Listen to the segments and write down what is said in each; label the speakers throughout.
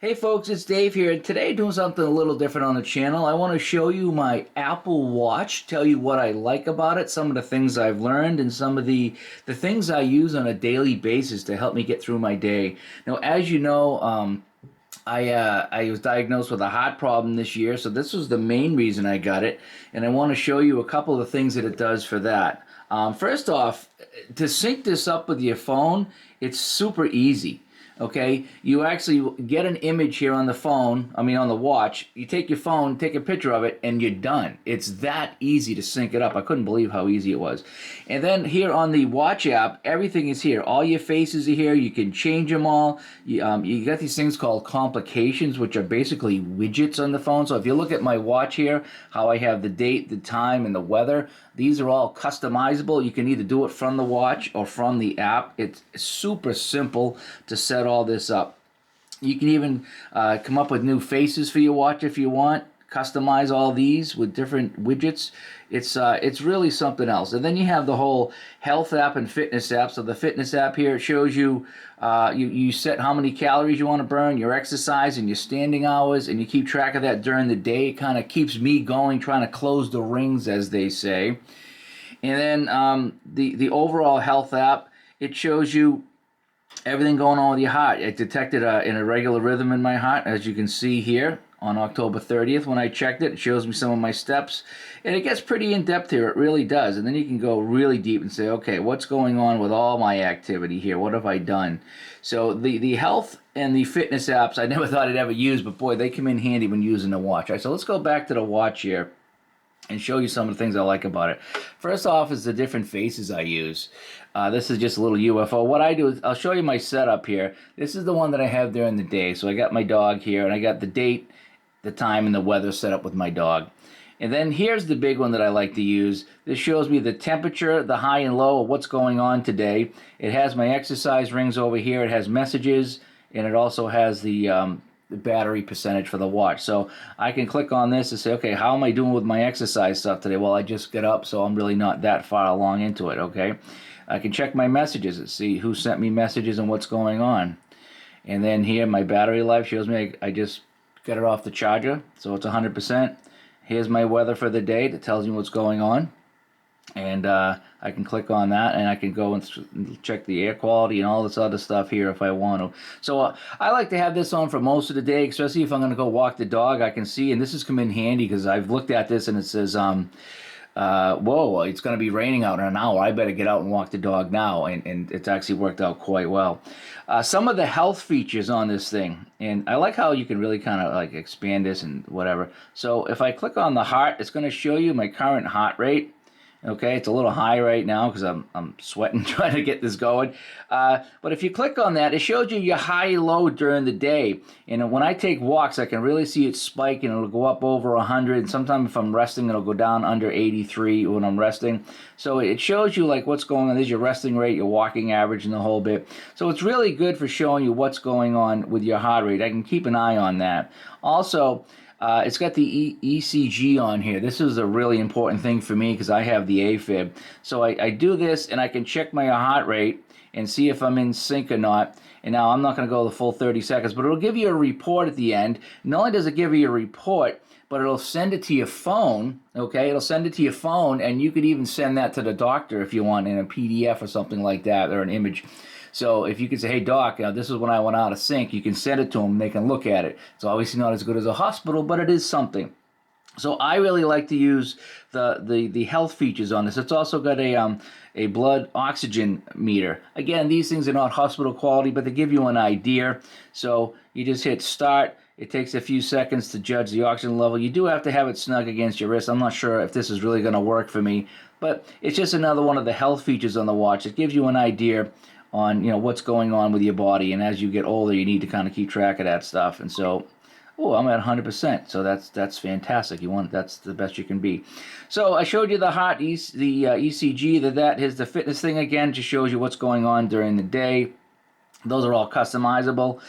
Speaker 1: Hey folks, it's Dave here. Today doing something a little different on the channel. I want to show you my Apple Watch, tell you what I like about it, some of the things I've learned, and some of the things I use on a daily basis to help me get through my day. Now, as you know, I was diagnosed with a heart problem this year, so this was the main reason I got it, and I want to show you a couple of things that it does for that. First off, to sync this up with your phone, it's super easy. Okay, you actually get an image here on the phone, on the watch. You take your phone, take a picture of it, and you're done. It's that easy to sync it up. I couldn't believe how easy it was. And then here on the watch app, everything is here. All your faces are here. You can change them all. You got these things called complications, which are basically widgets on the phone. So if you look at my watch here, how I have the date, the time, and the weather, these are all customizable. You can either do it from the watch or from the app. It's super simple to set all this up. You can even come up with new faces for your watch if you want. Customize all these with different widgets. It's really something else. And then you have the whole health app and fitness app. So the fitness app here, it shows you you set how many calories you want to burn, your exercise, and your standing hours, and you keep track of that during the day. It kind of keeps me going, trying to close the rings, as they say. And then the overall health app, it shows you everything going on with your heart. It detected an irregular rhythm in my heart, as you can see here on October 30th. When I checked it, it shows me some of my steps, and it gets pretty in-depth here. It really does. And then you can go really deep and say, okay, what's going on with all my activity here? What have I done? So the health and the fitness apps, I never thought I'd ever use, but boy, they come in handy when using the watch. All right, so let's go back to the watch here and show you some of the things I like about it. First off is the different faces I use. This is just a little UFO. What I do is I'll show you my setup here. This is the one that I have during the day. So I got my dog here, and I got the date, the time, and the weather set up with my dog. And then here's the big one that I like to use. This shows me the temperature, the high and low of what's going on today. It has my exercise rings over here. It has messages, and it also has the battery percentage for the watch. So I can click on this and say, okay, how am I doing with my exercise stuff today? Well, I just get up, so I'm really not that far along into it, okay? I can check my messages and see who sent me messages and what's going on. And then here, my battery life shows me I just got it off the charger, so it's 100%. Here's my weather for the day that tells me what's going on. And I can click on that, and I can go and check the air quality and all this other stuff here if I want to. So I like to have this on for most of the day, especially if I'm going to go walk the dog. I can see, and this has come in handy because I've looked at this and it says, whoa, it's going to be raining out in an hour. I better get out and walk the dog now, and it's actually worked out quite well. Some of the health features on this thing, and I like how you can really kind of like expand this and whatever. So if I click on the heart, it's going to show you my current heart rate. Okay, it's a little high right now because I'm sweating trying to get this going. But if you click on that, it shows you your high and low during the day. And when I take walks, I can really see it spike, and it'll go up over 100. And sometimes if I'm resting, it'll go down under 83 when I'm resting. So it shows you like what's going on. There's your resting rate, your walking average, and the whole bit. So it's really good for showing you what's going on with your heart rate. I can keep an eye on that. Also, it's got the ECG on here. This is a really important thing for me because I have the AFib. So I do this, and I can check my heart rate and see if I'm in sync or not. And now I'm not going to go the full 30 seconds, but it'll give you a report at the end. Not only does it give you a report, but it'll send it to your phone, okay? It'll send it to your phone, and you could even send that to the doctor if you want in a PDF or something like that, or an image. So if you can say, hey, doc, this is when I went out of sync, you can send it to them, and they can look at it. It's obviously not as good as a hospital, but it is something. So I really like to use the health features on this. It's also got a blood oxygen meter. Again, these things are not hospital quality, but they give you an idea. So you just hit start. It takes a few seconds to judge the oxygen level. You do have to have it snug against your wrist. I'm not sure if this is really going to work for me, but it's just another one of the health features on the watch. It gives you an idea on what's going on with your body, and as you get older, you need to kind of keep track of that stuff. And so, I'm at 100%, so that's fantastic. That's the best you can be. So I showed you the heart, the ECG. That is the fitness thing again. Just shows you what's going on during the day. Those are all customizable.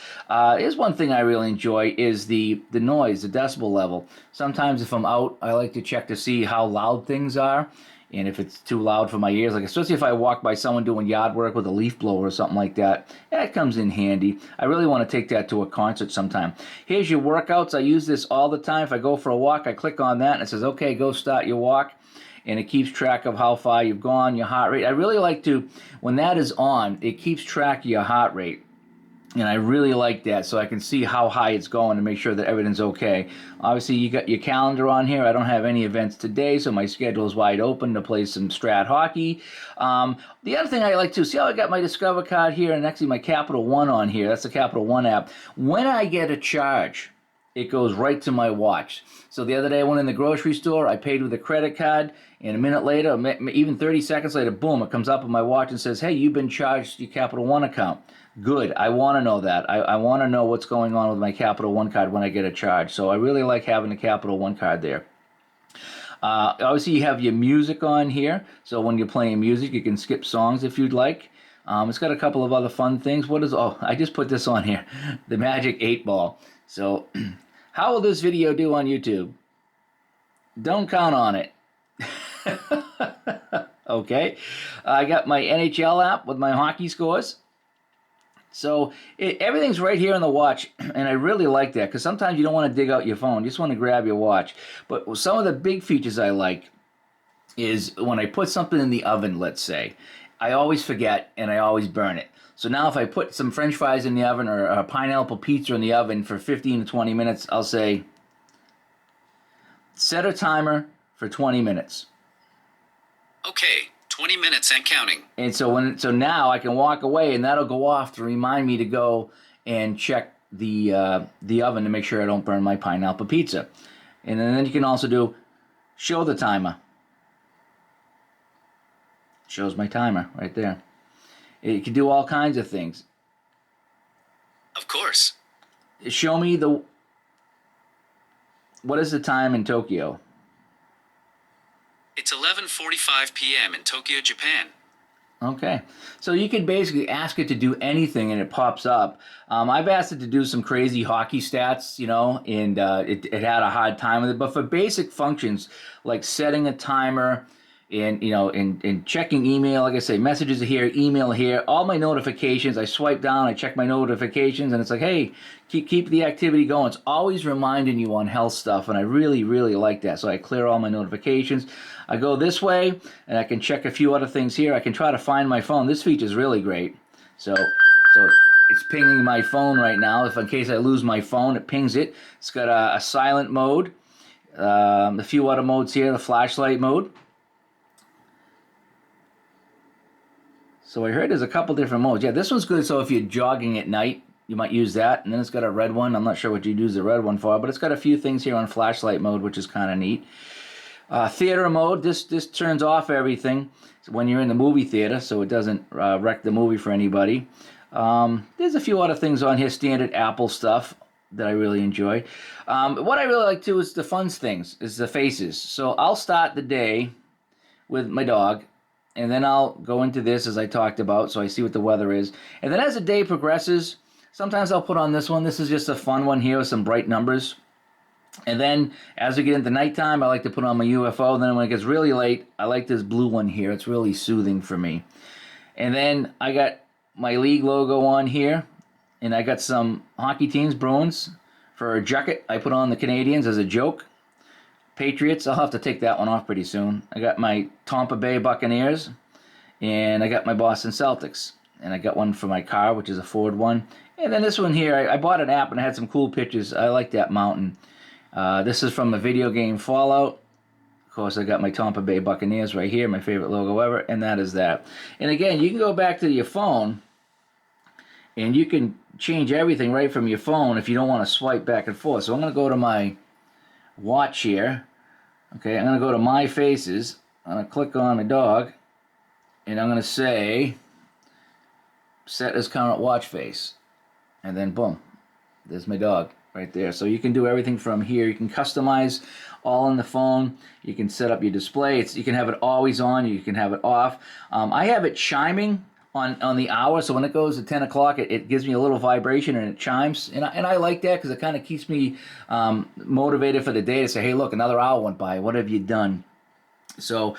Speaker 1: Here's one thing I really enjoy is the noise, the decibel level. Sometimes if I'm out, I like to check to see how loud things are. And if it's too loud for my ears, like especially if I walk by someone doing yard work with a leaf blower or something like that, that comes in handy. I really want to take that to a concert sometime. Here's your workouts. I use this all the time. If I go for a walk, I click on that and it says, okay, go start your walk. And it keeps track of how far you've gone, your heart rate. I really like to, when that is on, it keeps track of your heart rate. And I really like that, so I can see how high it's going to make sure that everything's okay. Obviously, you got your calendar on here. I don't have any events today, so my schedule is wide open to play some Strat hockey. The other thing I like to see how I got my Discover card here, and actually my Capital One on here. That's the Capital One app. When I get a charge, it goes right to my watch. So the other day I went in the grocery store, I paid with a credit card, and a minute later, even 30 seconds later, boom, it comes up on my watch and says, hey, you've been charged your Capital One account. Good. I want to know that. I want to know what's going on with my Capital One card when I get a charge. So I really like having the Capital One card there. Obviously, you have your music on here. So when you're playing music, you can skip songs if you'd like. It's got a couple of other fun things. I just put this on here. The Magic 8 Ball. So how will this video do on YouTube? Don't count on it. Okay. I got my NHL app with my hockey scores. So everything's right here on the watch, and I really like that because sometimes you don't want to dig out your phone. You just want to grab your watch. But some of the big features I like is when I put something in the oven, let's say, I always forget and I always burn it. So now if I put some French fries in the oven or a pineapple pizza in the oven for 15 to 20 minutes, I'll say, set a timer for 20 minutes.
Speaker 2: Okay. 20 minutes and counting.
Speaker 1: And so now I can walk away, and that'll go off to remind me to go and check the oven to make sure I don't burn my pineapple pizza. And then you can also do show the timer. Shows my timer right there. It can do all kinds of things.
Speaker 2: Of course.
Speaker 1: Show me what is the time in Tokyo?
Speaker 2: It's 11:45 p.m. in Tokyo, Japan.
Speaker 1: Okay, so you can basically ask it to do anything and it pops up. I've asked it to do some crazy hockey stats, and it had a hard time with it. But for basic functions like setting a timer and checking email, like I say, messages are here, email here, all my notifications, I swipe down, I check my notifications, and it's like, hey, keep the activity going. It's always reminding you on health stuff, and I really, really like that. So I clear all my notifications. I go this way, and I can check a few other things here. I can try to find my phone. This feature is really great. So it's pinging my phone right now. If in case I lose my phone, it pings it. It's got a silent mode, a few other modes here, the flashlight mode. So I heard there's a couple different modes. Yeah, this one's good. So if you're jogging at night, you might use that. And then it's got a red one. I'm not sure what you'd use the red one for, but it's got a few things here on flashlight mode, which is kind of neat. Theater mode, this turns off everything when you're in the movie theater, so it doesn't wreck the movie for anybody. There's a few other things on here, standard Apple stuff that I really enjoy. What I really like too is the fun things, is the faces. So I'll start the day with my dog, and then I'll go into this as I talked about, so I see what the weather is. And then as the day progresses, sometimes I'll put on this one. This is just a fun one here with some bright numbers. And then as we get into nighttime, I like to put on my UFO. And then when it gets really late, I like this blue one here. It's really soothing for me. And then I got my league logo on here. And I got some hockey teams, Bruins. For a jacket, I put on the Canadians as a joke. Patriots, I'll have to take that one off pretty soon. I got my Tampa Bay Buccaneers. And I got my Boston Celtics. And I got one for my car, which is a Ford one. And then this one here, I bought an app and it had some cool pictures. I like that mountain. This is from the video game Fallout. Of course, I got my Tampa Bay Buccaneers right here, my favorite logo ever, and that is that. And again, you can go back to your phone, and you can change everything right from your phone if you don't want to swipe back and forth. So I'm going to go to my watch here. Okay, I'm going to go to My Faces. I'm going to click on my dog, and I'm going to say, set as current watch face. And then boom, there's my dog right there. So you can do everything from here. You can customize all on the phone. You can set up your display. You can have it always on. You can have it off. I have it chiming on the hour. So when it goes to 10 o'clock, it gives me a little vibration and it chimes. And I like that because it kind of keeps me motivated for the day to say, hey, look, another hour went by. What have you done? So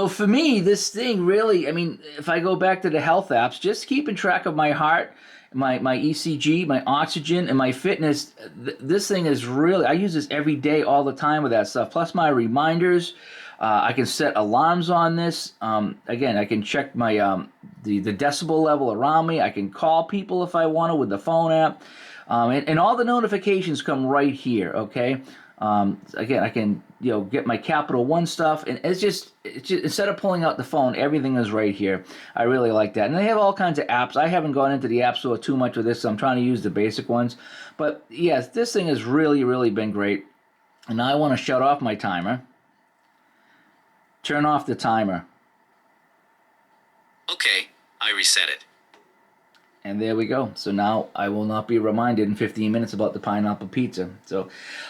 Speaker 1: for me, this thing really, I mean, if I go back to the health apps, just keeping track of my heart, my ECG, my oxygen, and my fitness, this thing is really, I use this every day, all the time with that stuff. Plus my reminders, I can set alarms on this. Again, I can check my the decibel level around me. I can call people if I want to with the phone app, and all the notifications come right here. Okay. Again, I can get my Capital One stuff, and it's just instead of pulling out the phone, everything is right here. I really like that, and they have all kinds of apps. I haven't gone into the App Store too much with this, so I'm trying to use the basic ones. But yes, this thing has really been great. And now I want to shut off my timer. Turn off the timer.
Speaker 2: Okay, I reset it.
Speaker 1: And there we go. So now I will not be reminded in 15 minutes about the pineapple pizza. So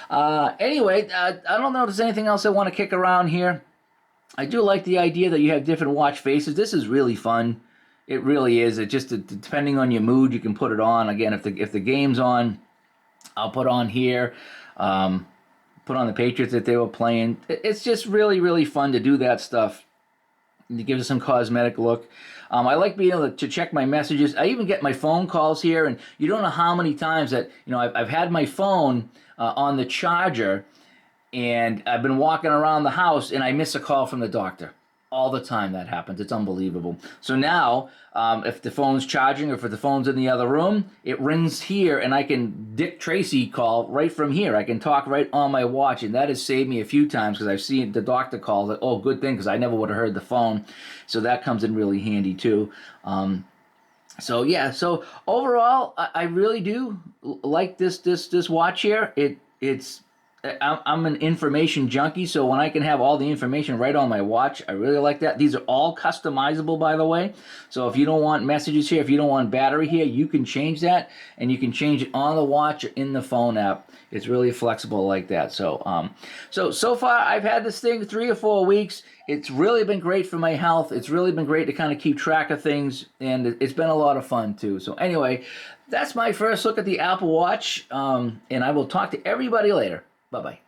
Speaker 1: anyway, I don't know if there's anything else I want to kick around here. I do like the idea that you have different watch faces. This is really fun. It really is. It just depending on your mood, you can put it on. Again, if the game's on, I'll put on here. Put on the Patriots that they were playing. It's just really fun to do that stuff. It gives it some cosmetic look. I like being able to check my messages. I even get my phone calls here, and you don't know how many times that I've had my phone on the charger, and I've been walking around the house, and I miss a call from the doctor. All the time that happens. It's unbelievable. So now, if the phone's charging or if the phone's in the other room, it rings here, and I can Dick Tracy call right from here. I can talk right on my watch, and that has saved me a few times because I've seen the doctor calls. Like, oh, good thing, because I never would have heard the phone. So that comes in really handy too. So yeah. So overall, I really do like this watch here. I'm an information junkie, so when I can have all the information right on my watch, I really like that. These are all customizable, by the way. So if you don't want messages here, if you don't want battery here, you can change that, and you can change it on the watch or in the phone app. It's really flexible like that. So so far I've had this thing 3 or 4 weeks. It's really been great for my health. It's really been great to kind of keep track of things, and it's been a lot of fun too. So anyway, that's my first look at the Apple Watch, and I will talk to everybody later. Bye-bye.